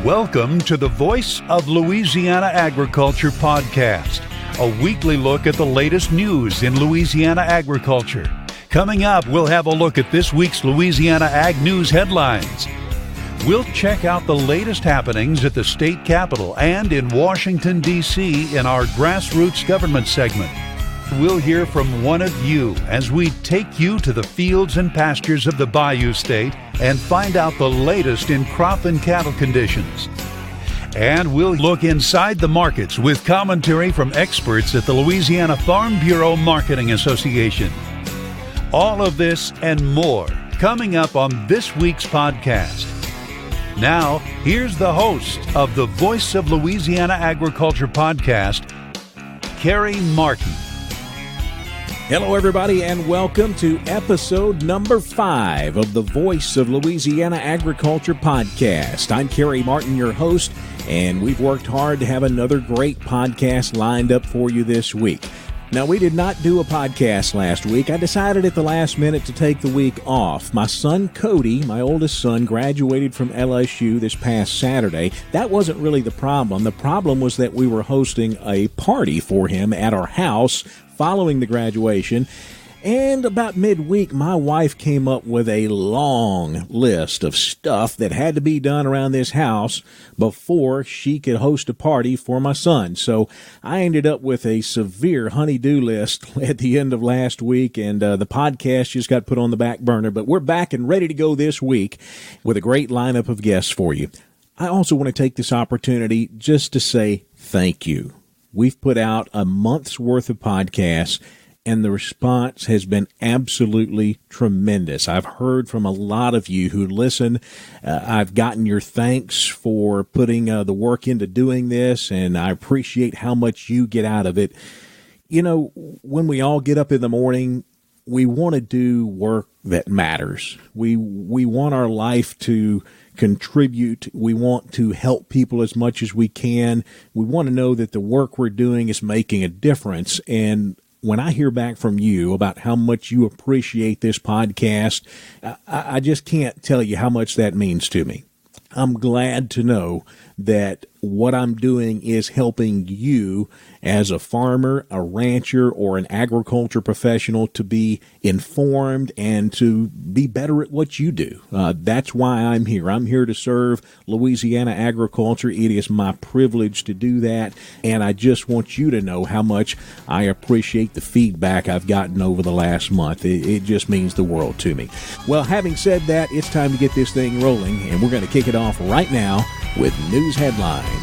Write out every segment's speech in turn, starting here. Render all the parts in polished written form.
Welcome to the Voice of Louisiana Agriculture podcast, a weekly look at the latest news in Louisiana agriculture. Coming up, we'll have a look at this week's Louisiana Ag News headlines. We'll check out the latest happenings at the state capitol and in Washington, D.C. in our Grassroots Government segment. We'll hear from one of you as we take you to the fields and pastures of the Bayou State and find out the latest in crop and cattle conditions. And we'll look inside the markets with commentary from experts at the Louisiana Farm Bureau Marketing Association. All of this and more coming up on this week's podcast. Now, here's the host of the Voice of Louisiana Agriculture podcast, Carrie Martin. Hello, everybody, and welcome to episode number 5 of the Voice of Louisiana Agriculture podcast. I'm Carrie Martin, your host, and we've worked hard to have another great podcast lined up for you this week. Now, we did not do a podcast last week. I decided at the last minute to take the week off. My son, Cody, my oldest son, graduated from LSU this past Saturday. That wasn't really the problem. The problem was that we were hosting a party for him at our house following the graduation. And about midweek, my wife came up with a long list of stuff that had to be done around this house before she could host a party for my son. So I ended up with a severe honey-do list at the end of last week, and the podcast just got put on the back burner. But we're back and ready to go this week with a great lineup of guests for you. I also want to take this opportunity just to say thank you. We've put out a month's worth of podcasts, and the response has been absolutely tremendous. I've heard from a lot of you who listen. I've gotten your thanks for putting the work into doing this, and I appreciate how much you get out of it. You know, when we all get up in the morning, we want to do work that matters. We want our life to contribute. We want to help people as much as we can. We want to know that the work we're doing is making a difference. And when I hear back from you about how much you appreciate this podcast, I just can't tell you how much that means to me. I'm glad to know that what I'm doing is helping you as a farmer, a rancher, or an agriculture professional to be informed and to be better at what you do. That's why I'm here. I'm here to serve Louisiana agriculture. It is my privilege to do that, and I just want you to know how much I appreciate the feedback I've gotten over the last month. It just means the world to me. Well, having said that, it's time to get this thing rolling, and we're going to kick it off right now with news headlines.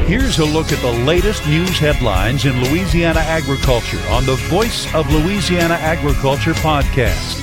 Here's a look at the latest news headlines in Louisiana agriculture on the Voice of Louisiana Agriculture podcast.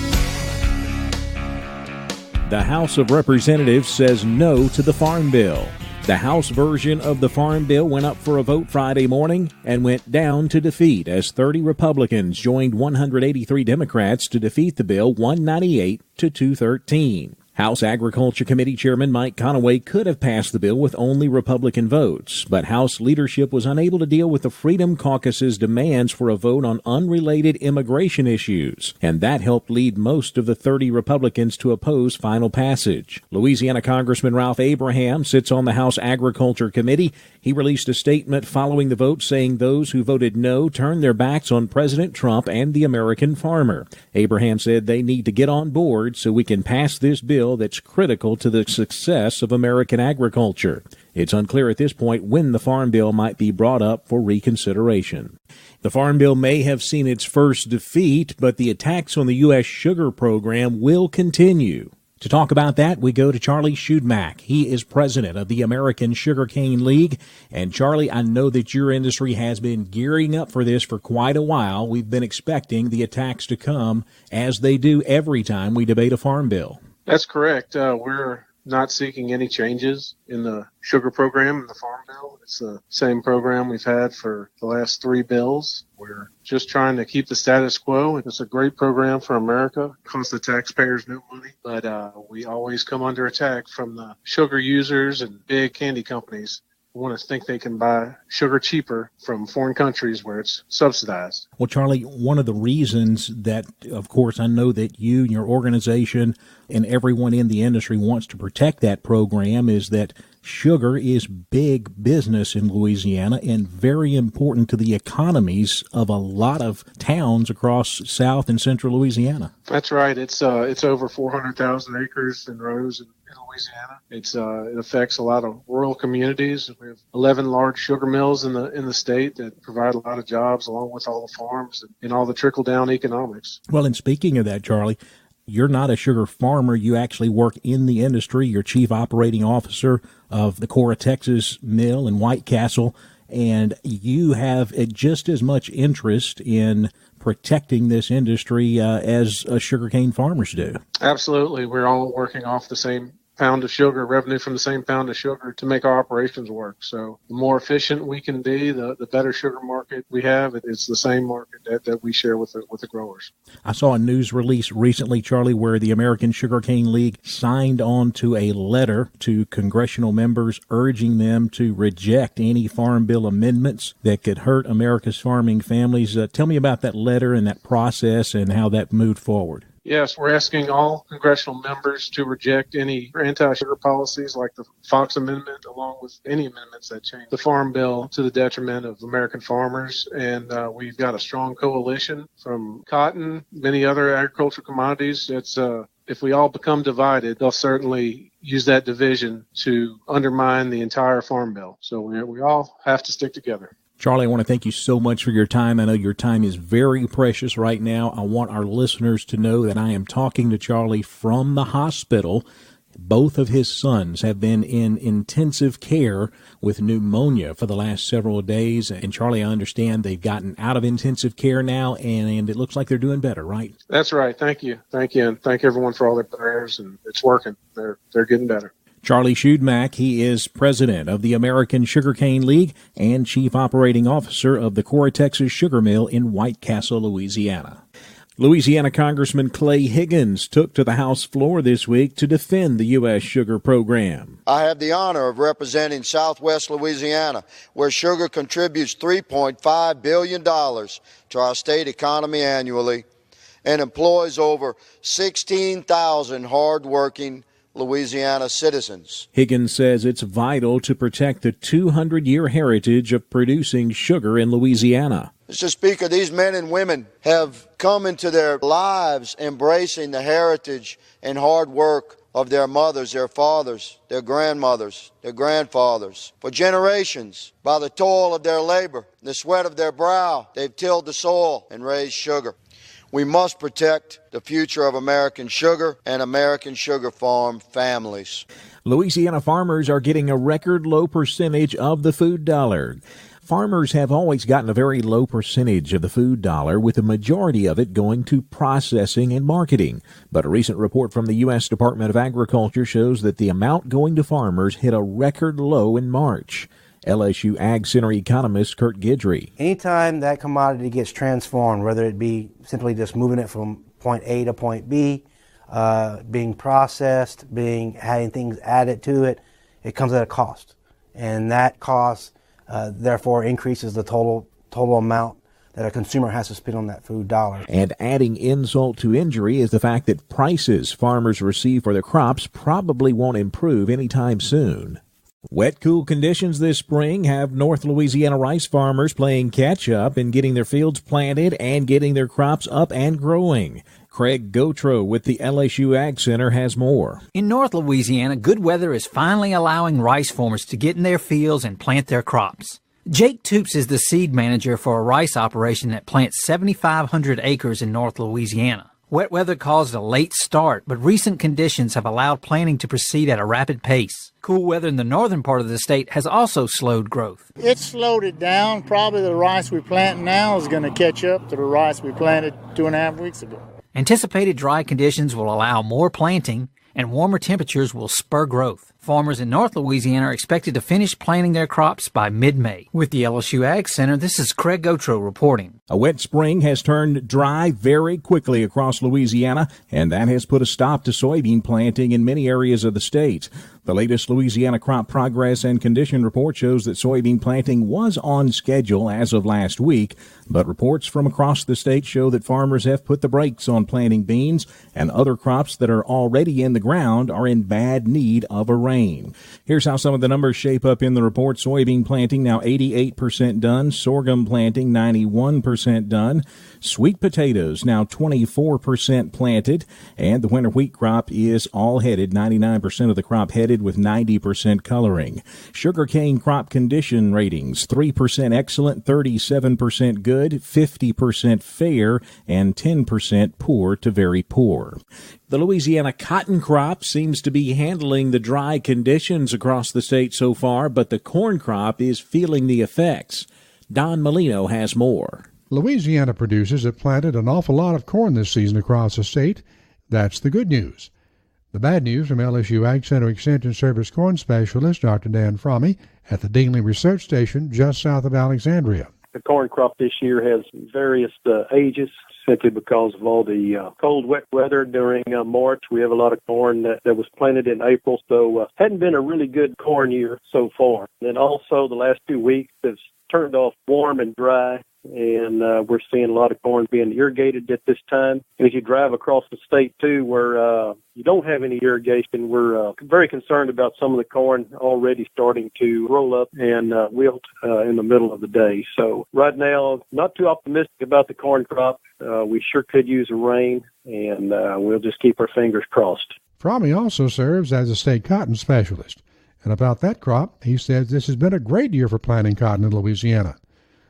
The House of Representatives says no to the Farm Bill. The House version of the Farm Bill went up for a vote Friday morning and went down to defeat as 30 Republicans joined 183 Democrats to defeat the bill 198 to 213. House Agriculture Committee Chairman Mike Conaway could have passed the bill with only Republican votes, but House leadership was unable to deal with the Freedom Caucus's demands for a vote on unrelated immigration issues, and that helped lead most of the 30 Republicans to oppose final passage. Louisiana Congressman Ralph Abraham sits on the House Agriculture Committee. He released a statement following the vote saying those who voted no turned their backs on President Trump and the American farmer. Abraham said they need to get on board so we can pass this bill that's critical to the success of American agriculture. It's unclear at this point when the Farm Bill might be brought up for reconsideration. The Farm Bill may have seen its first defeat, but the attacks on the U.S. sugar program will continue. To talk about that, we go to Charlie Shudmak. He is president of the American Sugarcane League. And Charlie, I know that your industry has been gearing up for this for quite a while. We've been expecting the attacks to come, as they do every time we debate a farm bill. That's correct. We're not seeking any changes in the sugar program in the Farm Bill. It's the same program we've had for the last 3 bills. We're just trying to keep the status quo. It's a great program for America. It costs the taxpayers no money, but we always come under attack from the sugar users and big candy companies who want to think they can buy sugar cheaper from foreign countries where it's subsidized. Well, Charlie, one of the reasons that, of course, I know that you and your organization and everyone in the industry wants to protect that program is that sugar is big business in Louisiana and very important to the economies of a lot of towns across South and Central Louisiana. That's right. It's over 400,000 acres and rows in Louisiana. It affects a lot of rural communities. We have 11 large sugar mills in the state that provide a lot of jobs, along with all the farms and all the trickle down economics. Well, and speaking of that, Charlie, you're not a sugar farmer. You actually work in the industry. You're chief operating officer of the Caughern, Texas mill in White Castle, and you have just as much interest in protecting this industry as sugarcane farmers do. Absolutely. We're all working off the same pound of sugar, revenue from the same pound of sugar to make our operations work. So the more efficient we can be, the better sugar market we have. It's the same market that we share with the growers. I saw a news release recently, Charlie, where the American Sugarcane League signed on to a letter to congressional members urging them to reject any farm bill amendments that could hurt America's farming families. Tell me about that letter and that process and how that moved forward. Yes, we're asking all congressional members to reject any anti-sugar policies like the Fox Amendment, along with any amendments that change the Farm Bill to the detriment of American farmers. And we've got a strong coalition from cotton, many other agricultural commodities. If we all become divided, they'll certainly use that division to undermine the entire Farm Bill. So we all have to stick together. Charlie, I want to thank you so much for your time. I know your time is very precious right now. I want our listeners to know that I am talking to Charlie from the hospital. Both of his sons have been in intensive care with pneumonia for the last several days. And Charlie, I understand they've gotten out of intensive care now, and it looks like they're doing better, right? That's right. Thank you. Thank you. And thank everyone for all their prayers. And it's working. They're getting better. Charlie Shudmak, he is president of the American Sugarcane League and chief operating officer of the Caughern, Texas sugar mill in White Castle, Louisiana. Louisiana Congressman Clay Higgins took to the House floor this week to defend the U.S. sugar program. I have the honor of representing Southwest Louisiana, where sugar contributes $3.5 billion to our state economy annually and employs over 16,000 hardworking Louisiana citizens. Higgins says it's vital to protect the 200-year heritage of producing sugar in Louisiana. Mr. Speaker, these men and women have come into their lives embracing the heritage and hard work of their mothers, their fathers, their grandmothers, their grandfathers. For generations, by the toil of their labor, the sweat of their brow, they've tilled the soil and raised sugar. We must protect the future of American sugar and American sugar farm families. Louisiana farmers are getting a record low percentage of the food dollar. Farmers have always gotten a very low percentage of the food dollar, with a majority of it going to processing and marketing. But a recent report from the U.S. Department of Agriculture shows that the amount going to farmers hit a record low in March. LSU AgCenter economist Kurt Guidry. Anytime that commodity gets transformed, whether it be simply just moving it from point A to point B, being processed, having things added to it, it comes at a cost. And that cost, therefore, increases the total amount that a consumer has to spend on that food dollar. And adding insult to injury is the fact that prices farmers receive for their crops probably won't improve anytime soon. Wet, cool conditions this spring have North Louisiana rice farmers playing catch-up in getting their fields planted and getting their crops up and growing. Craig Gautreaux with the LSU AgCenter has more. In North Louisiana, good weather is finally allowing rice farmers to get in their fields and plant their crops. Jake Toops is the seed manager for a rice operation that plants 7,500 acres in North Louisiana. Wet weather caused a late start, but recent conditions have allowed planting to proceed at a rapid pace. Cool weather in the northern part of the state has also slowed growth. It slowed it down. Probably the rice we plant now is going to catch up to the rice we planted 2.5 weeks ago. Anticipated dry conditions will allow more planting, and warmer temperatures will spur growth. Farmers in North Louisiana are expected to finish planting their crops by mid-May. With the LSU AgCenter, this is Craig Gotro reporting. A wet spring has turned dry very quickly across Louisiana, and that has put a stop to soybean planting in many areas of the state. The latest Louisiana Crop Progress and Condition Report shows that soybean planting was on schedule as of last week, but reports from across the state show that farmers have put the brakes on planting beans, and other crops that are already in the ground are in bad need of a rain. Here's how some of the numbers shape up in the report. Soybean planting now 88% done, sorghum planting 91% done, sweet potatoes now 24% planted, and the winter wheat crop is all headed, 99% of the crop headed with 90% coloring. Sugarcane crop condition ratings, 3% excellent, 37% good, 50% fair, and 10% poor to very poor. The Louisiana cotton crop seems to be handling the dry conditions across the state so far, but the corn crop is feeling the effects. Don Molino has more. Louisiana producers have planted an awful lot of corn this season across the state. That's the good news. The bad news from LSU AgCenter Extension Service corn specialist Dr. Dan Fromme at the Dingley Research Station just south of Alexandria. The corn crop this year has various ages, simply because of all the cold, wet weather during March. We have a lot of corn that was planted in April, so hadn't been a really good corn year so far. And also the last 2 weeks has turned off warm and dry, and we're seeing a lot of corn being irrigated at this time. And as you drive across the state, too, where you don't have any irrigation, we're very concerned about some of the corn already starting to roll up and wilt in the middle of the day. So right now, not too optimistic about the corn crop. We sure could use a rain, and we'll just keep our fingers crossed. Fromme also serves as a state cotton specialist. And about that crop, he says this has been a great year for planting cotton in Louisiana.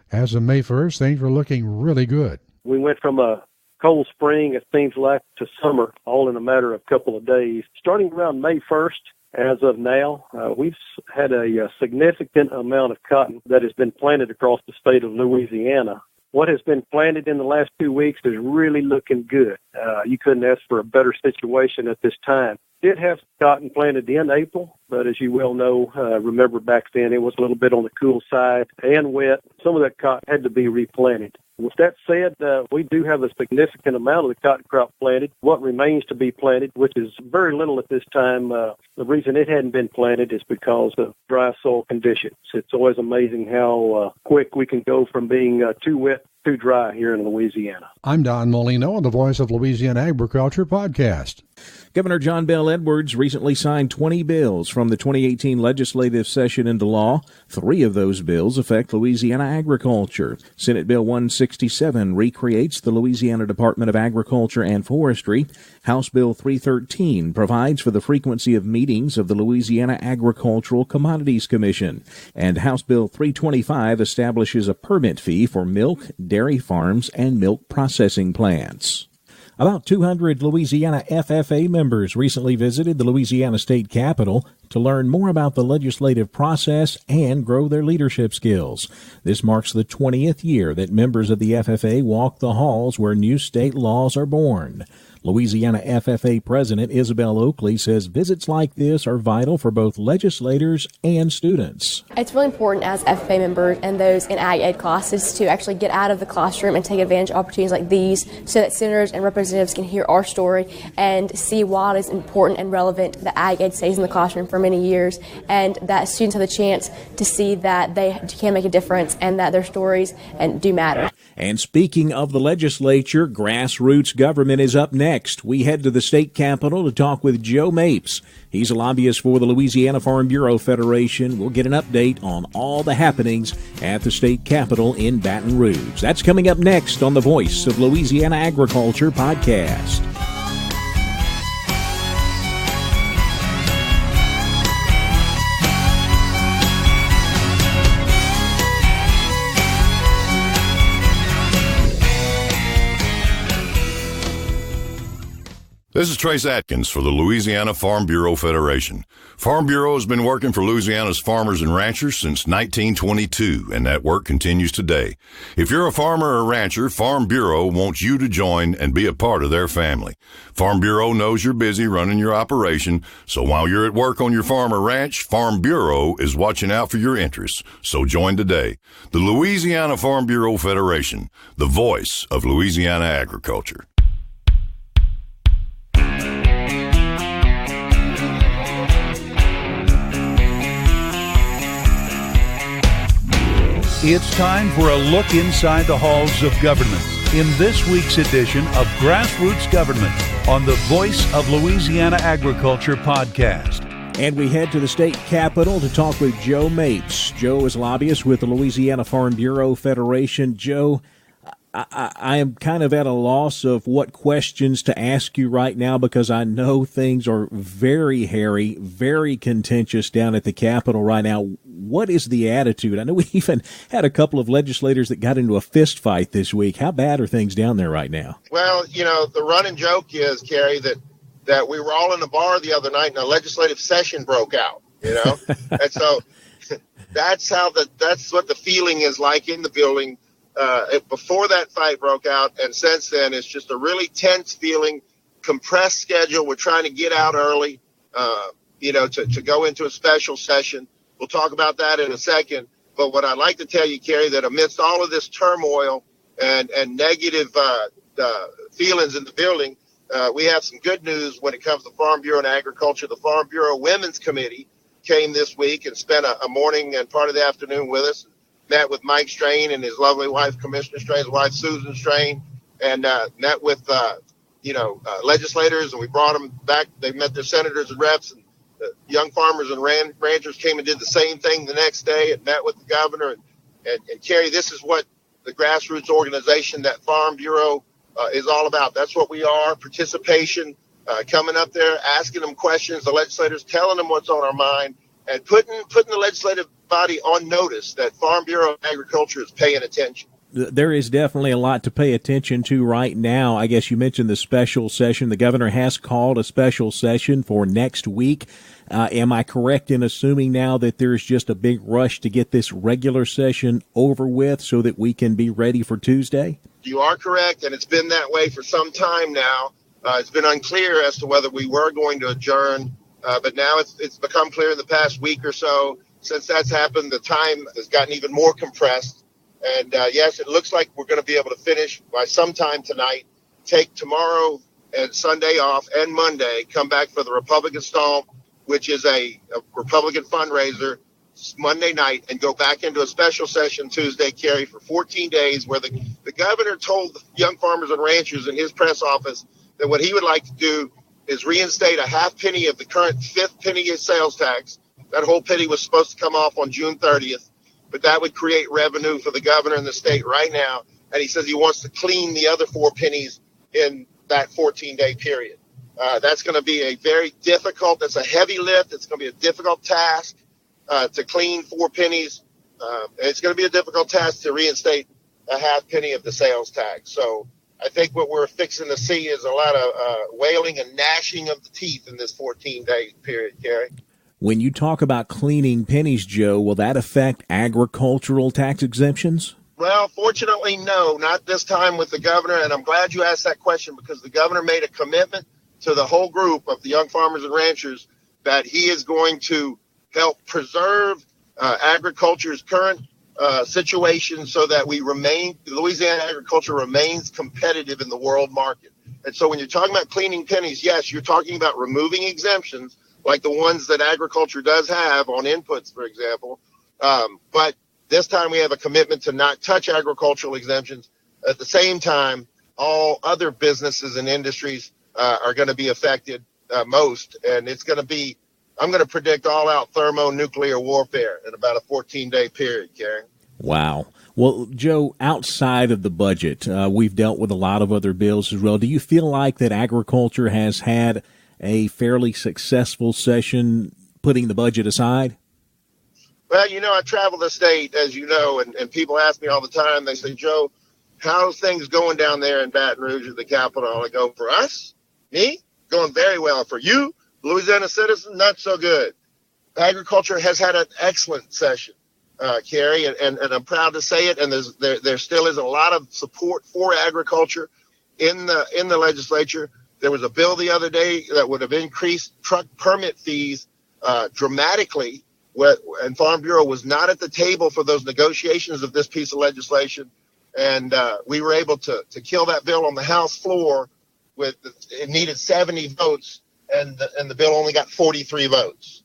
As of May 1st, things were looking really good. We went from a cold spring, it seems like, to summer, all in a matter of a couple of days. Starting around May 1st, as of now, we've had a significant amount of cotton that has been planted across the state of Louisiana. What has been planted in the last 2 weeks is really looking good. You couldn't ask for a better situation at this time. Did have cotton planted in April, but as you well know, remember back then it was a little bit on the cool side and wet. Some of that cotton had to be replanted. With that said, we do have a significant amount of the cotton crop planted. What remains to be planted, which is very little at this time, the reason it hadn't been planted is because of dry soil conditions. It's always amazing how quick we can go from being too wet, too dry here in Louisiana. I'm Don Molino on the Voice of Louisiana Agriculture podcast. Governor John Bel Edwards recently signed 20 bills from the 2018 legislative session into law. 3 of those bills affect Louisiana agriculture. Senate Bill 167 recreates the Louisiana Department of Agriculture and Forestry. House Bill 313 provides for the frequency of meetings of the Louisiana Agricultural Commodities Commission. And House Bill 325 establishes a permit fee for milk, dairy farms, and milk processing plants. About 200 Louisiana FFA members recently visited the Louisiana State Capitol to learn more about the legislative process and grow their leadership skills. This marks the 20th year that members of the FFA walk the halls where new state laws are born. Louisiana FFA President Isabel Oakley says visits like this are vital for both legislators and students. It's really important as FFA members and those in ag ed classes to actually get out of the classroom and take advantage of opportunities like these so that senators and representatives can hear our story and see why it is important and relevant that ag ed stays in the classroom for many years, and that students have the chance to see that they can make a difference and that their stories do matter. And speaking of the legislature, Grassroots Government is up next. We head to the state capitol to talk with Joe Mapes. He's a lobbyist for the Louisiana Farm Bureau Federation. We'll get an update on all the happenings at the state capitol in Baton Rouge. That's coming up next on the Voice of Louisiana Agriculture podcast. This is Trace Atkins for the Louisiana Farm Bureau Federation. Farm Bureau has been working for Louisiana's farmers and ranchers since 1922, and that work continues today. If you're a farmer or rancher, Farm Bureau wants you to join and be a part of their family. Farm Bureau knows you're busy running your operation, so while you're at work on your farm or ranch, Farm Bureau is watching out for your interests. So join today. The Louisiana Farm Bureau Federation, the voice of Louisiana agriculture. It's time for a look inside the halls of government in this week's edition of Grassroots Government on the Voice of Louisiana Agriculture podcast. And we head to the state capitol to talk with Joe Mapes. Joe is lobbyist with the Louisiana Farm Bureau Federation. Joe, I am kind of at a loss of what questions to ask you right now because I know things are very hairy, very contentious down at the Capitol right now. What is the attitude? I know we even had a couple of legislators that got into a fist fight this week. How bad are things down there right now? Well, you know, the running joke is, Kerry, that we were all in the bar the other night and a legislative session broke out, you know? And so that's what the feeling is like in the building. Before that fight broke out, and since then, it's just a really tense feeling, compressed schedule. We're trying to get out early, to go into a special session. We'll talk about that in a second. But what I'd like to tell you, Kerry, that amidst all of this turmoil and negative feelings in the building, we have some good news when it comes to Farm Bureau and agriculture. The Farm Bureau Women's Committee came this week and spent a morning and part of the afternoon with us. Met with Mike Strain and his lovely wife, Commissioner Strain's wife, Susan Strain, and met with, legislators, and we brought them back. They met their senators and reps, and young farmers and ranchers came and did the same thing the next day and met with the governor. And Kerry, this is what the grassroots organization that Farm Bureau is all about. That's what we are, participation, coming up there, asking them questions, the legislators telling them what's on our mind, and putting the legislative body on notice that Farm Bureau Agriculture is paying attention. There is definitely a lot to pay attention to right now. I guess you mentioned the special session. The governor has called a special session for next week. Am I correct in assuming now that there's just a big rush to get this regular session over with so that we can be ready for Tuesday? You are correct, and it's been that way for some time now. It's been unclear as to whether we were going to adjourn, but now it's become clear in the past week or so. Since that's happened, the time has gotten even more compressed. And yes, it looks like we're going to be able to finish by sometime tonight, take tomorrow and Sunday off and Monday, come back for the Republican Stomp, which is a Republican fundraiser, Monday night, and go back into a special session Tuesday, Kerry, for 14 days, where the governor told the young farmers and ranchers in his press office that what he would like to do is reinstate a half penny of the current fifth penny sales tax. That whole penny was supposed to come off on June 30th, but that would create revenue for the governor and the state right now. And he says he wants to clean the other 4 pennies in that 14-day period. That's going to be a very difficult, that's a heavy lift. It's going to be a difficult task to clean 4 pennies. It's going to be a difficult task to reinstate a half penny of the sales tax. So I think what we're fixing to see is a lot of wailing and gnashing of the teeth in this 14-day period, Kerry. When you talk about cleaning pennies, Joe, will that affect agricultural tax exemptions? Well, fortunately, no, not this time with the governor. And I'm glad you asked that question because the governor made a commitment to the whole group of the young farmers and ranchers that he is going to help preserve agriculture's current situation so that Louisiana agriculture remains competitive in the world market. And so when you're talking about cleaning pennies, yes, you're talking about removing exemptions like the ones that agriculture does have on inputs, for example. But this time we have a commitment to not touch agricultural exemptions. At the same time, all other businesses and industries are going to be affected most. And it's going to be, I'm going to predict all-out thermonuclear warfare in about a 14-day period, Karen. Wow. Well, Joe, outside of the budget, we've dealt with a lot of other bills as well. Do you feel like that agriculture has had a fairly successful session putting the budget aside? Well, I travel the state, as you know, and people ask me all the time. They say, Joe, how's things going down there in Baton Rouge at the Capitol? I go, for us? Me? going very well. For you, Louisiana citizens, not so good. Agriculture has had an excellent session, Carrie, and I'm proud to say it. And there still is a lot of support for agriculture in the legislature. There was a bill the other day that would have increased truck permit fees dramatically, and Farm Bureau was not at the table for those negotiations of this piece of legislation. And we were able to kill that bill on the House floor. It needed 70 votes, and the bill only got 43 votes.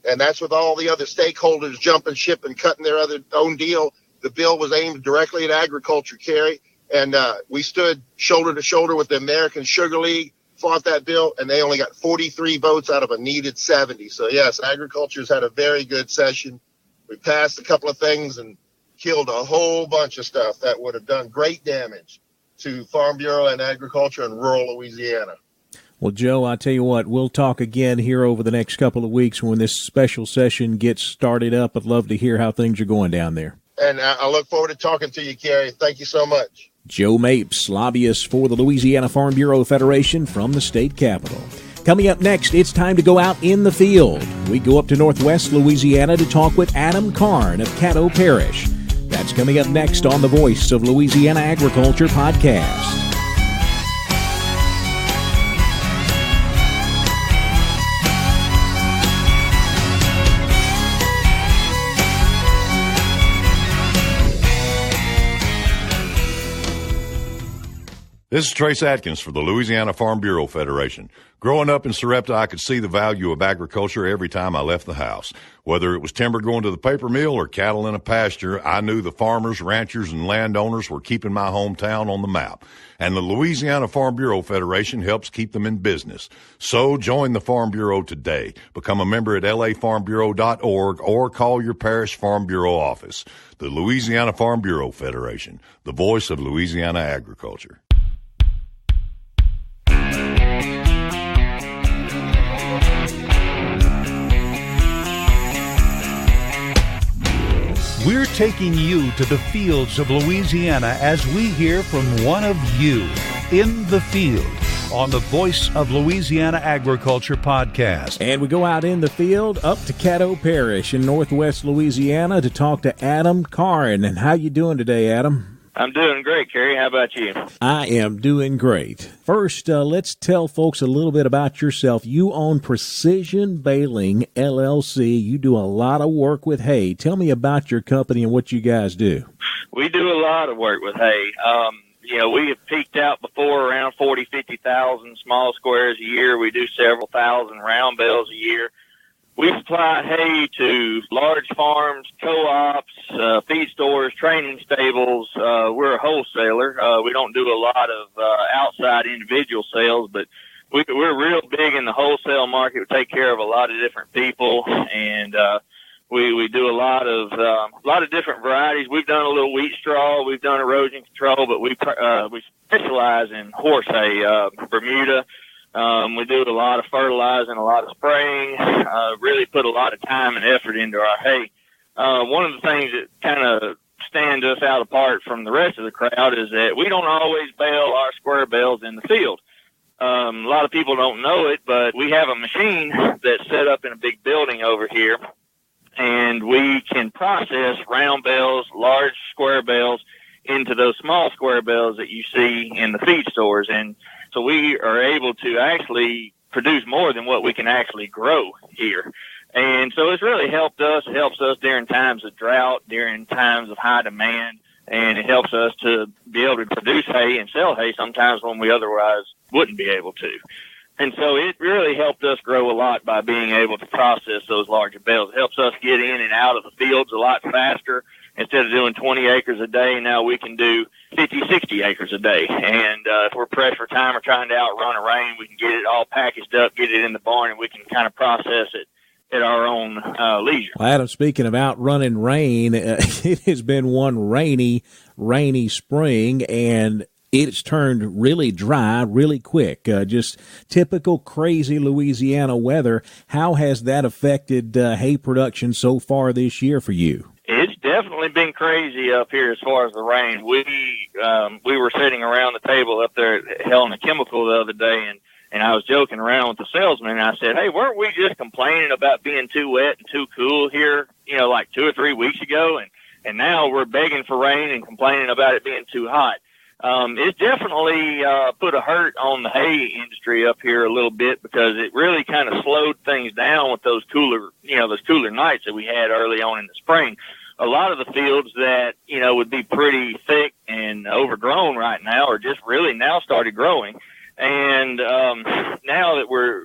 And that's with all the other stakeholders jumping ship and cutting their own deal. The bill was aimed directly at agriculture, Carrie, and we stood shoulder to shoulder with the American Sugar League, fought that bill, and they only got 43 votes out of a needed 70. So, yes, agriculture's had a very good session. We passed a couple of things and killed a whole bunch of stuff that would have done great damage to Farm Bureau and agriculture in rural Louisiana. Well, Joe, I tell you what, we'll talk again here over the next couple of weeks when this special session gets started up. I'd love to hear how things are going down there. And I look forward to talking to you, Carrie. Thank you so much. Joe Mapes, lobbyist for the Louisiana Farm Bureau Federation from the state capitol. Coming up next, it's time to go out in the field. We go up to Northwest Louisiana to talk with Adam Caughern of Caddo Parish. That's coming up next on the Voice of Louisiana Agriculture podcast. This is Trace Atkins for the Louisiana Farm Bureau Federation. Growing up in Sarepta, I could see the value of agriculture every time I left the house. Whether it was timber going to the paper mill or cattle in a pasture, I knew the farmers, ranchers, and landowners were keeping my hometown on the map. And the Louisiana Farm Bureau Federation helps keep them in business. So join the Farm Bureau today. Become a member at lafarmbureau.org or call your Parish Farm Bureau office. The Louisiana Farm Bureau Federation, the voice of Louisiana agriculture. We're taking you to the fields of Louisiana as we hear from one of you in the field on the Voice of Louisiana Agriculture podcast. And we go out in the field up to Caddo Parish in Northwest Louisiana to talk to Adam Caughern. And how you doing today, Adam? I'm doing great, Kerry. How about you? I am doing great. First, let's tell folks a little bit about yourself. You own Precision Baling, LLC. You do a lot of work with hay. Tell me about your company and what you guys do. We do a lot of work with hay. We have peaked out before around 50,000 small squares a year. We do several thousand round bales a year. We supply hay to large farms, co-ops, feed stores, training stables. We're a wholesaler. We don't do a lot of outside individual sales, but we're real big in the wholesale market. We take care of a lot of different people, and we do a lot of different varieties. We've done a little wheat straw. We've done erosion control, but we specialize in horse hay, Bermuda. We do a lot of fertilizing, a lot of spraying, really put a lot of time and effort into our hay. One of the things that kind of stands us out apart from the rest of the crowd is that we don't always bale our square bales in the field. A lot of people don't know it, but we have a machine that's set up in a big building over here, and we can process round bales, large square bales into those small square bales that you see in the feed stores. And so we are able to actually produce more than what we can actually grow here. And so it's really helped us. It helps us during times of drought, during times of high demand, and it helps us to be able to produce hay and sell hay sometimes when we otherwise wouldn't be able to. And so it really helped us grow a lot by being able to process those larger bales. It helps us get in and out of the fields a lot faster. Instead of doing 20 acres a day, now we can do 50, 60 acres a day. And if we're pressed for time or trying to outrun a rain, we can get it all packaged up, get it in the barn, and we can kind of process it at our own leisure. Well, Adam, speaking of outrunning rain, it has been one rainy spring, and it's turned really dry really quick. Just typical crazy Louisiana weather. How has that affected hay production so far this year for you? It's definitely been crazy up here as far as the rain. We were sitting around the table up there at Helena Chemical the other day, And I was joking around with the salesman, and I said, hey, weren't we just complaining about being too wet and too cool here, like 2 or 3 weeks ago? And now we're begging for rain and complaining about it being too hot. It's definitely put a hurt on the hay industry up here a little bit, because it really kind of slowed things down with those cooler nights that we had early on in the spring. A lot of the fields that, would be pretty thick and overgrown right now are just really now started growing. And now that we're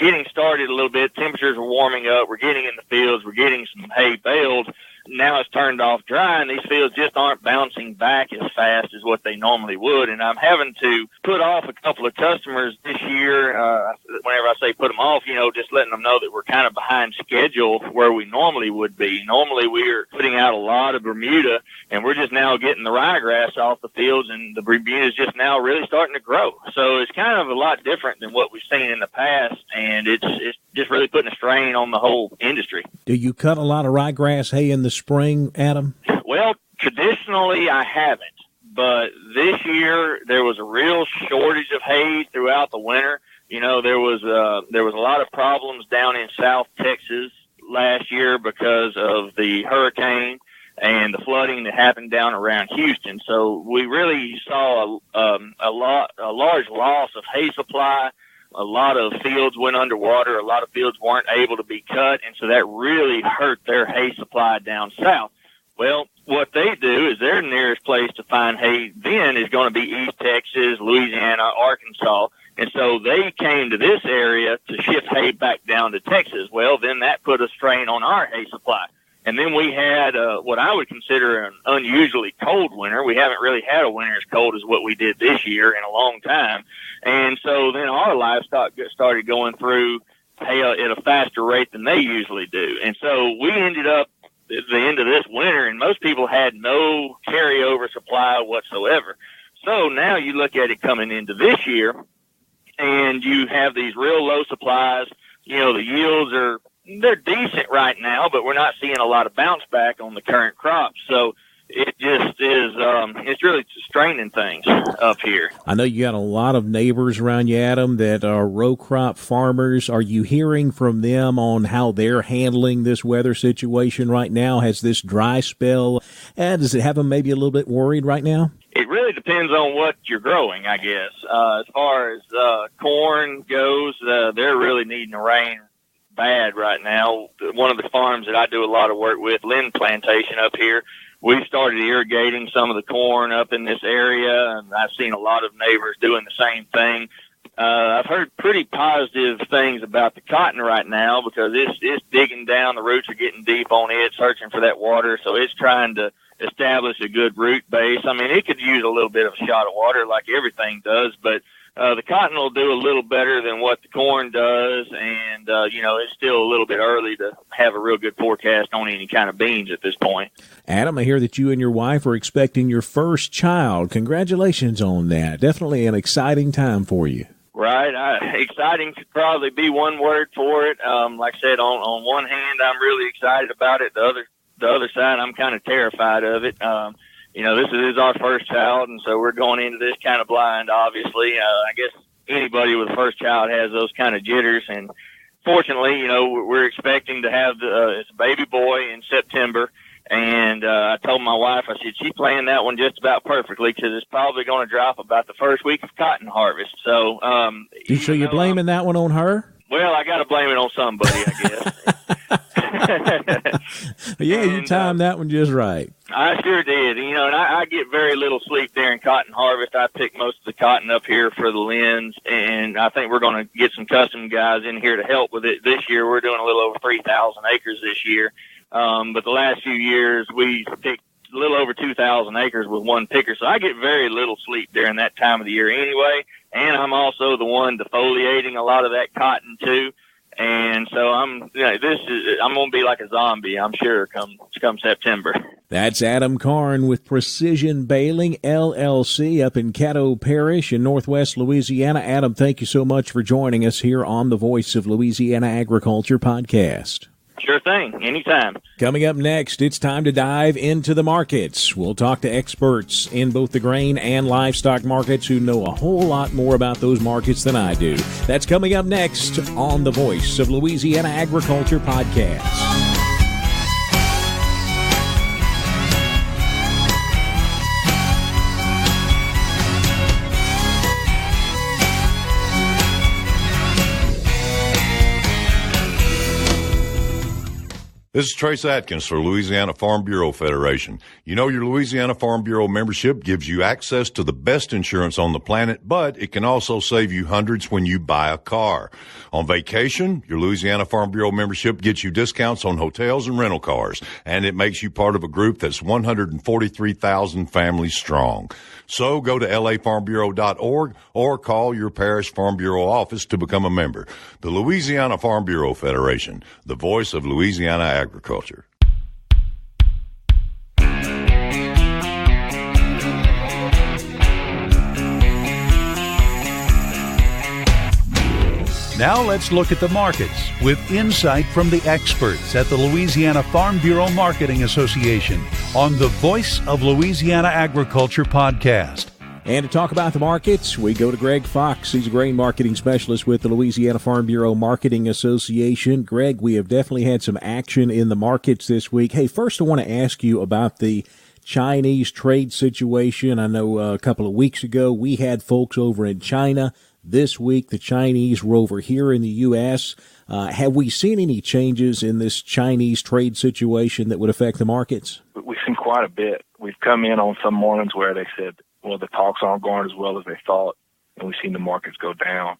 getting started a little bit, temperatures are warming up, we're getting in the fields, we're getting some hay baled. Now it's turned off dry, and these fields just aren't bouncing back as fast as what they normally would. And I'm having to put off a couple of customers this year. Whenever I say put them off, just letting them know that we're kind of behind schedule where we normally would be. Normally we're putting out a lot of Bermuda, and we're just now getting the ryegrass off the fields, and the Bermuda is just now really starting to grow. So it's kind of a lot different than what we've seen in the past, and it's just really putting a strain on the whole industry. Do you cut a lot of ryegrass hay in the spring, Adam? Well, traditionally I haven't, but this year there was a real shortage of hay throughout the winter. There was a lot of problems down in South Texas last year because of the hurricane and the flooding that happened down around Houston. So we really saw a large loss of hay supply. A lot of fields went underwater. A lot of fields weren't able to be cut, and so that really hurt their hay supply down south. Well, what they do is their nearest place to find hay then is going to be East Texas, Louisiana, Arkansas, and so they came to this area to ship hay back down to Texas. Well, then that put a strain on our hay supply. And then we had what I would consider an unusually cold winter. We haven't really had a winter as cold as what we did this year in a long time. And so then our livestock started going through hay at a faster rate than they usually do. And so we ended up at the end of this winter, and most people had no carryover supply whatsoever. So now you look at it coming into this year, and you have these real low supplies. The yields they're decent right now, but we're not seeing a lot of bounce back on the current crops. So it just is, it's really straining things up here. I know you got a lot of neighbors around you, Adam, that are row crop farmers. Are you hearing from them on how they're handling this weather situation right now? Has this dry spell, does it have them maybe a little bit worried right now? It really depends on what you're growing, I guess. As far as corn goes, they're really needing the rain bad right now. One of the farms that I do a lot of work with, Lynn Plantation up here, we've started irrigating some of the corn up in this area, and I've seen a lot of neighbors doing the same thing. I've heard pretty positive things about the cotton right now, because it's digging down. The roots are getting deep on it, searching for that water, so it's trying to establish a good root base. I mean, it could use a little bit of a shot of water like everything does, but the cotton will do a little better than what the corn does, and, it's still a little bit early to have a real good forecast on any kind of beans at this point. Adam, I hear that you and your wife are expecting your first child. Congratulations on that. Definitely an exciting time for you. Right. Exciting could probably be one word for it. Like I said, on one hand, I'm really excited about it. The other side, I'm kind of terrified of it. This is our first child, and so we're going into this kind of blind, obviously. I guess anybody with a first child has those kind of jitters, and fortunately, we're expecting to have it's a baby boy in September, and I told my wife, I said, she planned that one just about perfectly, because it's probably going to drop about the first week of cotton harvest. So, so you're blaming that one on her? Well, I got to blame it on somebody, I guess. Yeah, you timed that one just right. I sure did. And I get very little sleep there in cotton harvest. I pick most of the cotton up here for the Lens, and I think we're going to get some custom guys in here to help with it this year. We're doing a little over 3,000 acres this year. But the last few years, we picked a little over 2,000 acres with one picker. So I get very little sleep during that time of the year anyway. And I'm also the one defoliating a lot of that cotton too. And so I'm going to be like a zombie, I'm sure, come September. That's Adam Caughern with Precision Baling, LLC, up in Caddo Parish in northwest Louisiana. Adam, thank you so much for joining us here on the Voice of Louisiana Agriculture podcast. Sure thing. Anytime. Coming up next, it's time to dive into the markets. We'll talk to experts in both the grain and livestock markets who know a whole lot more about those markets than I do. That's coming up next on the Voice of Louisiana Agriculture podcast. This is Trace Atkins for Louisiana Farm Bureau Federation. You know, your Louisiana Farm Bureau membership gives you access to the best insurance on the planet, but it can also save you hundreds when you buy a car. On vacation, your Louisiana Farm Bureau membership gets you discounts on hotels and rental cars, and it makes you part of a group that's 143,000 families strong. So go to lafarmbureau.org or call your Parish Farm Bureau office to become a member. The Louisiana Farm Bureau Federation, the voice of Louisiana agriculture. Now let's look at the markets with insight from the experts at the Louisiana Farm Bureau Marketing Association on the Voice of Louisiana Agriculture podcast. And to talk about the markets, we go to Greg Fox. He's a grain marketing specialist with the Louisiana Farm Bureau Marketing Association. Greg, we have definitely had some action in the markets this week. Hey, first I want to ask you about the Chinese trade situation. I know a couple of weeks ago we had folks over in China. This week the Chinese were over here in the U.S. Have we seen any changes in this Chinese trade situation that would affect the markets? We've seen quite a bit. We've come in on some mornings where they said, well, the talks aren't going as well as they thought, and we've seen the markets go down.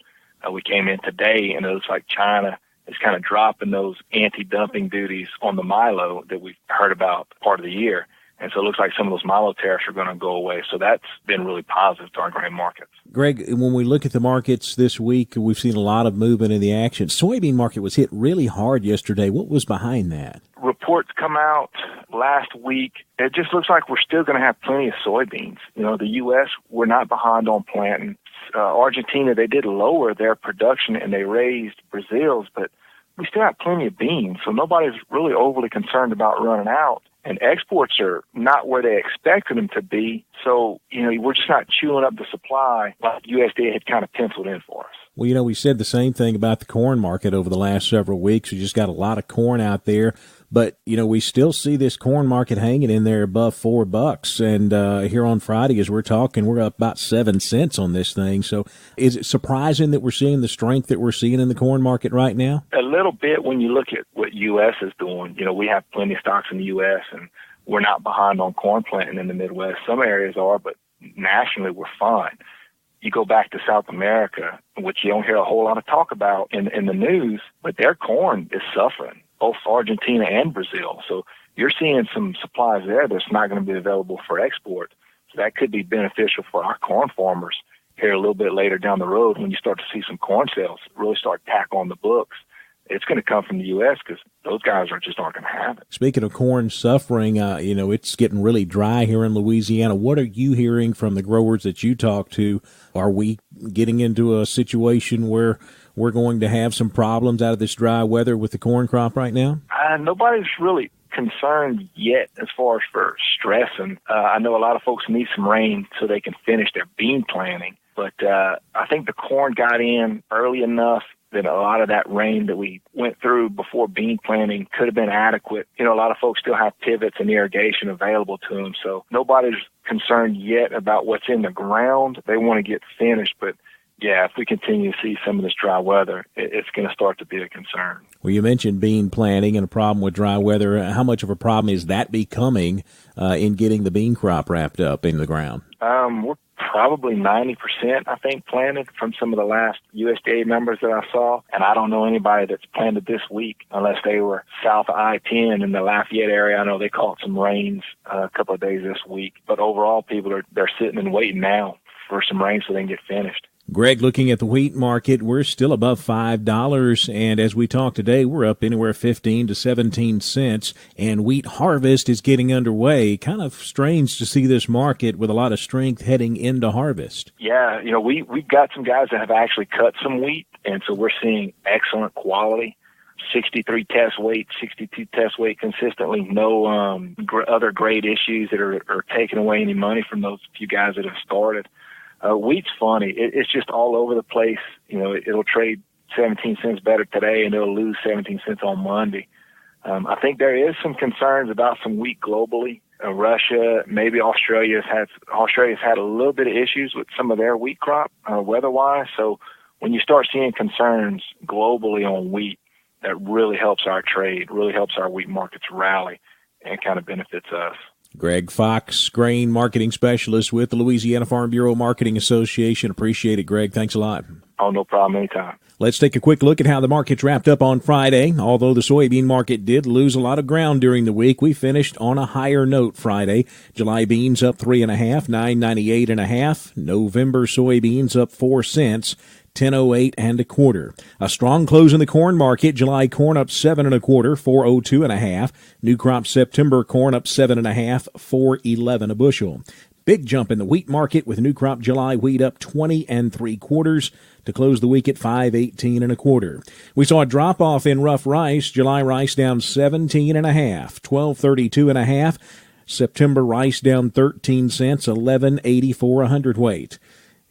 We came in today, and it looks like China is kind of dropping those anti-dumping duties on the milo that we've heard about part of the year. And so it looks like some of those milo tariffs are going to go away. So that's been really positive to our grain markets. Greg, when we look at the markets this week, we've seen a lot of movement in the action. Soybean market was hit really hard yesterday. What was behind that? Reports come out last week. It just looks like we're still going to have plenty of soybeans. You know, the U.S., we're not behind on planting. Argentina, they did lower their production and they raised Brazil's, but we still have plenty of beans. So nobody's really overly concerned about running out. And exports are not where they expected them to be. So, you know, we're just not chewing up the supply like USDA had kind of penciled in for us. Well, you know, we said the same thing about the corn market over the last several weeks. We just got a lot of corn out there. But, you know, we still see this corn market hanging in there above $4. And here on Friday, as we're talking, we're up about 7 cents on this thing. So is it surprising that we're seeing the strength that we're seeing in the corn market right now? A little bit when you look at what U.S. is doing. You know, we have plenty of stocks in the U.S., and we're not behind on corn planting in the Midwest. Some areas are, but nationally we're fine. You go back to South America, which you don't hear a whole lot of talk about in the news, but their corn is suffering, both Argentina and Brazil. So you're seeing some supplies there that's not going to be available for export. So that could be beneficial for our corn farmers here a little bit later down the road when you start to see some corn sales really start tack on the books. It's going to come from the U.S. because those guys just aren't going to have it. Speaking of corn suffering, you know, it's getting really dry here in Louisiana. What are you hearing from the growers that you talk to? Are we getting into a situation where we're going to have some problems out of this dry weather with the corn crop right now? Nobody's really concerned yet as far as for stress. And I know a lot of folks need some rain so they can finish their bean planting. But I think the corn got in early enough that a lot of that rain that we went through before bean planting could have been adequate. You know, a lot of folks still have pivots and irrigation available to them. So nobody's concerned yet about what's in the ground. They want to get finished. But, yeah, if we continue to see some of this dry weather, it's going to start to be a concern. Well, you mentioned bean planting and a problem with dry weather. How much of a problem is that becoming in getting the bean crop wrapped up in the ground? We're probably 90%, I think, planted from some of the last USDA numbers that I saw. And I don't know anybody that's planted this week unless they were south of I-10 in the Lafayette area. I know they caught some rains a couple of days this week. But overall, people they're sitting and waiting now for some rain so they can get finished. Greg, looking at the wheat market, we're still above $5. And as we talk today, we're up anywhere 15 to 17 cents. And wheat harvest is getting underway. Kind of strange to see this market with a lot of strength heading into harvest. Yeah, you know, we've got some guys that have actually cut some wheat. And so we're seeing excellent quality. 63 test weight, 62 test weight consistently. No other grade issues that are taking away any money from those few guys that have started. Wheat's funny. It's just all over the place. It'll trade 17 cents better today, and it'll lose 17 cents on Monday. I think there is some concerns about some wheat globally. Russia, maybe Australia's had a little bit of issues with some of their wheat crop weather-wise. So when you start seeing concerns globally on wheat, that really helps our trade, really helps our wheat markets rally, and kind of benefits us. Greg Fox, grain marketing specialist with the Louisiana Farm Bureau Marketing Association. Appreciate it, Greg. Thanks a lot. Oh, no problem. Anytime. Let's take a quick look at how the markets wrapped up on Friday. Although the soybean market did lose a lot of ground during the week, we finished on a higher note Friday. July beans up 3.5, $9.98.5. November soybeans up 4 cents. 10.08 1/4. A strong close in the corn market. July corn up 7 1/4, 4.02 1/2. New crop September corn up 7.5, 4.11 a bushel. Big jump in the wheat market with new crop July wheat up 20 3/4 to close the week at 5.18 1/4. We saw a drop off in rough rice. July rice down 17.5, 12.32 1/2. September rice down 13 cents, 11.84 a hundredweight.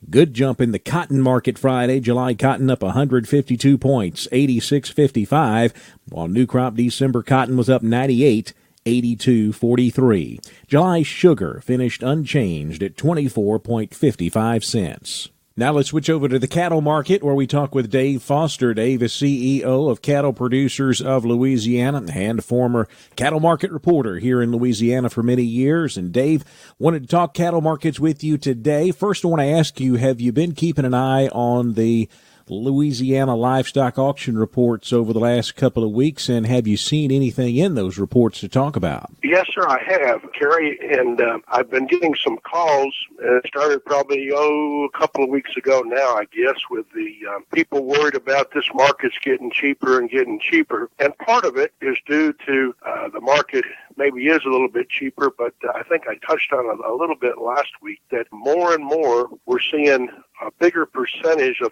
Good jump in the cotton market Friday. July cotton up 152 points, 86.55, while new crop December cotton was up 98, 82.43. July sugar finished unchanged at 24.55 cents. Now let's switch over to the cattle market where we talk with Dave Foster. Dave is CEO of Cattle Producers of Louisiana and former cattle market reporter here in Louisiana for many years. And Dave, wanted to talk cattle markets with you today. First, I want to ask you, have you been keeping an eye on the Louisiana livestock auction reports over the last couple of weeks, and have you seen anything in those reports to talk about? Yes, sir, I have, Kerry, and I've been getting some calls. It started probably, a couple of weeks ago now, I guess, with the people worried about this market's getting cheaper and getting cheaper. And part of it is due to the market maybe is a little bit cheaper, but I think I touched on it a little bit last week, that more and more we're seeing a bigger percentage of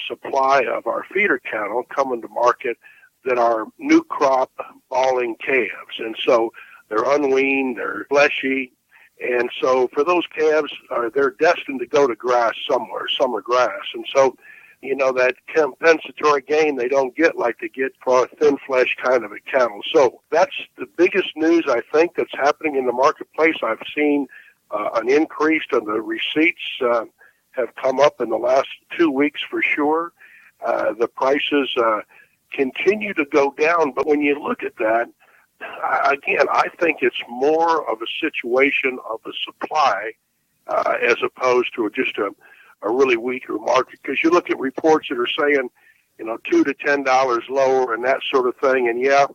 supply of our feeder cattle coming to market that are new crop balling calves. And so they're unweaned, they're fleshy. And so for those calves, they're destined to go to grass somewhere, summer grass. And so, that compensatory gain they don't get like they get for a thin flesh kind of a cattle. So that's the biggest news, I think, that's happening in the marketplace. I've seen an increase in the receipts have come up in the last 2 weeks for sure. The prices continue to go down, but when you look at that, again, I think it's more of a situation of a supply as opposed to just a really weaker market. Because you look at reports that are saying, $2 to $10 lower and that sort of thing, and yeah,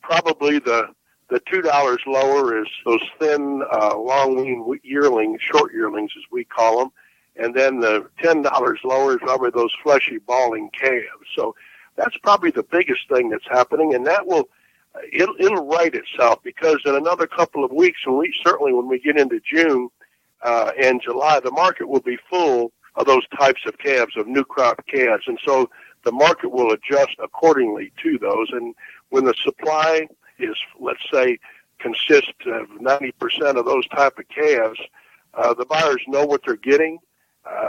probably the $2 lower is those thin, long yearlings, short yearlings as we call them. And then the $10 lower is probably those fleshy balling calves. So that's probably the biggest thing that's happening, and that it'll right itself, because in another couple of weeks, when we get into June and July, the market will be full of those types of calves, of new crop calves, and so the market will adjust accordingly to those. And when the supply is, let's say, consists of 90% of those type of calves, the buyers know what they're getting.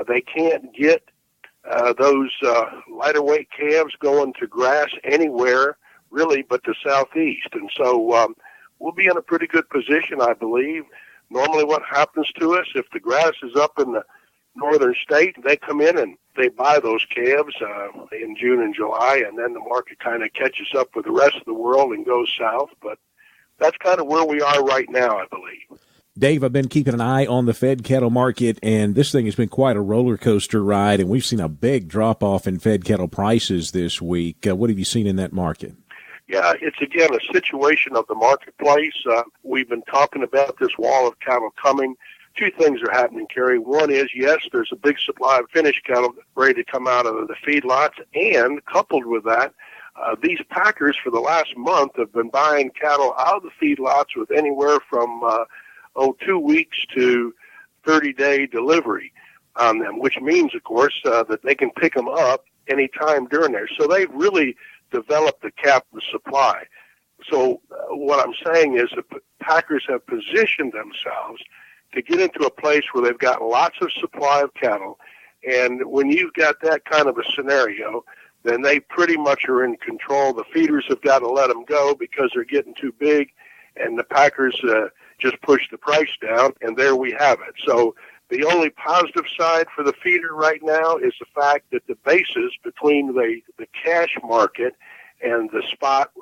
They can't get those lighter weight calves going to grass anywhere really but the southeast. And so we'll be in a pretty good position, I believe. Normally what happens to us, if the grass is up in the northern state, they come in and they buy those calves in June and July, and then the market kind of catches up with the rest of the world and goes south. But that's kind of where we are right now, I believe. Dave, I've been keeping an eye on the fed cattle market, and this thing has been quite a roller coaster ride, and we've seen a big drop-off in fed cattle prices this week. What have you seen in that market? Yeah, it's, again, a situation of the marketplace. We've been talking about this wall of cattle coming. Two things are happening, Kerry. One is, yes, there's a big supply of finished cattle ready to come out of the feedlots, and coupled with that, these packers for the last month have been buying cattle out of the feedlots with anywhere from 2 weeks to 30-day delivery on them, which means, of course, that they can pick them up any time during there. So they've really developed a captive supply. So what I'm saying is the packers have positioned themselves to get into a place where they've got lots of supply of cattle. And when you've got that kind of a scenario, then they pretty much are in control. The feeders have got to let them go because they're getting too big, and the packers just push the price down, and there we have it. So the only positive side for the feeder right now is the fact that the basis between the cash market and the spot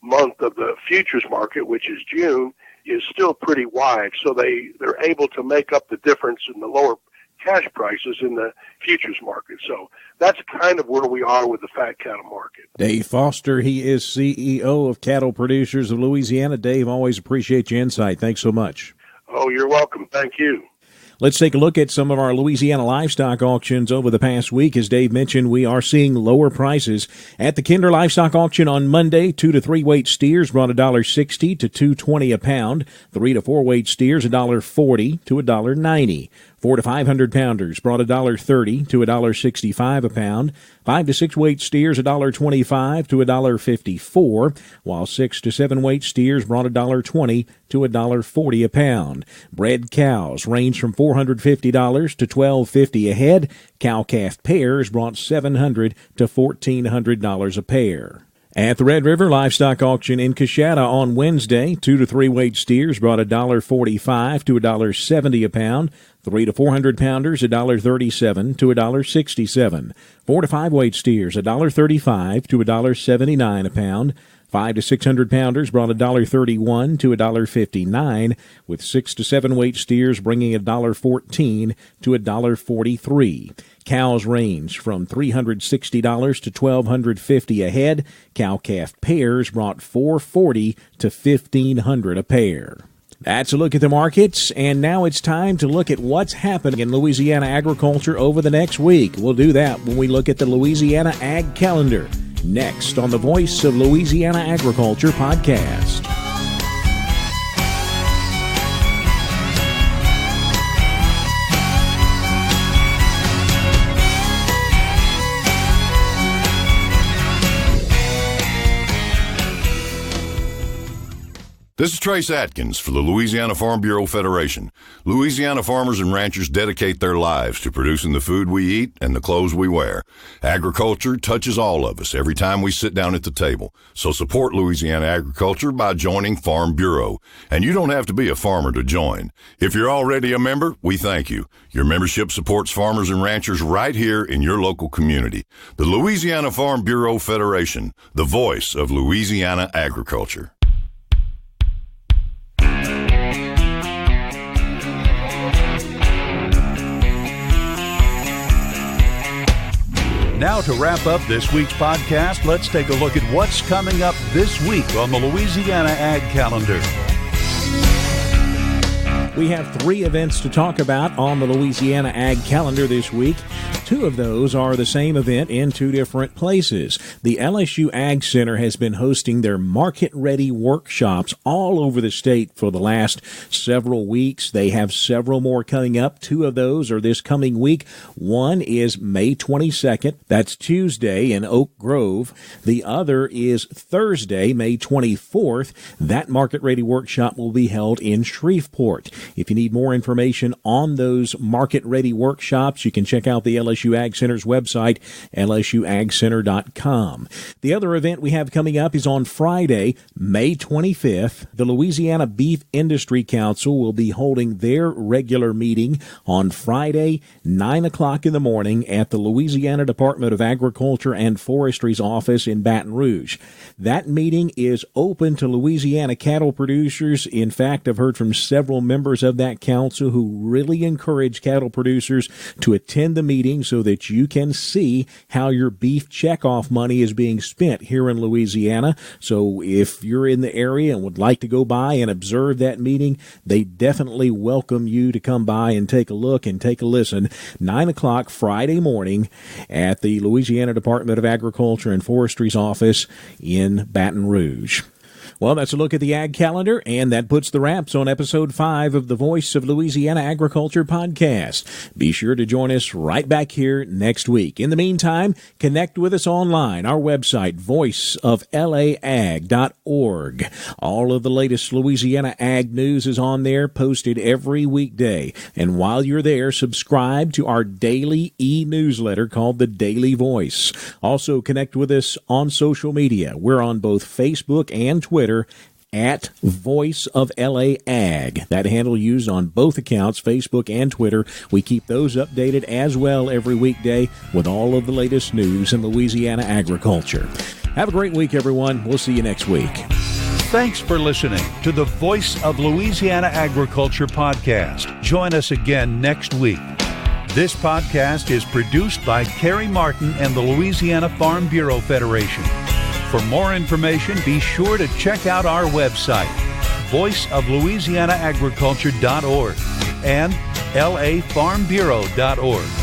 month of the futures market, which is June, is still pretty wide. So they're able to make up the difference in the lower cash prices in the futures market. So that's kind of where we are with the fat cattle market. Dave Foster, he is CEO of Cattle Producers of Louisiana. Dave, always appreciate your insight. Thanks so much. Oh, you're welcome. Thank you. Let's take a look at some of our Louisiana livestock auctions over the past week. As Dave mentioned, we are seeing lower prices. At the Kinder Livestock Auction on Monday, 2 to 3 weight steers brought $1.60 to $2.20 a pound. 3 to 4 weight steers $1.40 to $1.90. 4 to 500 pounders brought $1.30 to $1.65 a pound. 5 to 6 weight steers $1.25 to $1.54, while 6 to 7 weight steers brought $1.20 to $1.40 a pound. Bred cows range from $450 to $1,250 a head. Cow-calf pairs brought $700 to $1,400 a pair. At the Red River Livestock Auction in Coshada on Wednesday, 2 to 3 weight steers brought $1.45 to $1.70 a pound. 3 to 400 pounders $1.37 to $1.67. 4 to 5 weight steers $1.35 to $1.79 a pound. 5 to 600 pounders brought $1.31 to $1.59, with 6 to 7 weight steers bringing $1.14 to $1.43. Cows range from $360 to $1,250 a head. Cow-calf pairs brought $440 to $1,500 a pair. That's a look at the markets, and now it's time to look at what's happening in Louisiana agriculture over the next week. We'll do that when we look at the Louisiana Ag Calendar, next on the Voice of Louisiana Agriculture podcast. This is Trace Atkins for the Louisiana Farm Bureau Federation. Louisiana farmers and ranchers dedicate their lives to producing the food we eat and the clothes we wear. Agriculture touches all of us every time we sit down at the table. So support Louisiana agriculture by joining Farm Bureau. And you don't have to be a farmer to join. If you're already a member, we thank you. Your membership supports farmers and ranchers right here in your local community. The Louisiana Farm Bureau Federation, the voice of Louisiana agriculture. Now to wrap up this week's podcast, let's take a look at what's coming up this week on the Louisiana Ag Calendar. We have 3 events to talk about on the Louisiana Ag Calendar this week. 2 of those are the same event in 2 different places. The LSU AgCenter has been hosting their market-ready workshops all over the state for the last several weeks. They have several more coming up. 2 of those are this coming week. One is May 22nd. That's Tuesday in Oak Grove. The other is Thursday, May 24th. That market-ready workshop will be held in Shreveport. If you need more information on those market-ready workshops, you can check out the LSU Ag Center's website, lsuagcenter.com. The other event we have coming up is on Friday, May 25th. The Louisiana Beef Industry Council will be holding their regular meeting on Friday, 9 o'clock in the morning at the Louisiana Department of Agriculture and Forestry's office in Baton Rouge. That meeting is open to Louisiana cattle producers. In fact, I've heard from several members of that council who really encourage cattle producers to attend the meeting so that you can see how your beef checkoff money is being spent here in Louisiana. So if you're in the area and would like to go by and observe that meeting, they definitely welcome you to come by and take a look and take a listen. 9 o'clock Friday morning at the Louisiana Department of Agriculture and Forestry's office in Baton Rouge. Well, that's a look at the Ag Calendar, and that puts the wraps on Episode 5 of the Voice of Louisiana Agriculture podcast. Be sure to join us right back here next week. In the meantime, connect with us online, our website, voiceoflaag.org. All of the latest Louisiana ag news is on there, posted every weekday. And while you're there, subscribe to our daily e-newsletter called The Daily Voice. Also, connect with us on social media. We're on both Facebook and Twitter at Voice of LA Ag. That handle used on both accounts, Facebook and Twitter. We keep those updated as well every weekday with all of the latest news in Louisiana agriculture. Have a great week, everyone. We'll see you next week. Thanks for listening to the Voice of Louisiana Agriculture podcast. Join us again next week. This podcast is produced by Carrie Martin and the Louisiana Farm Bureau Federation. For more information, be sure to check out our website, voiceoflouisianaagriculture.org and lafarmbureau.org.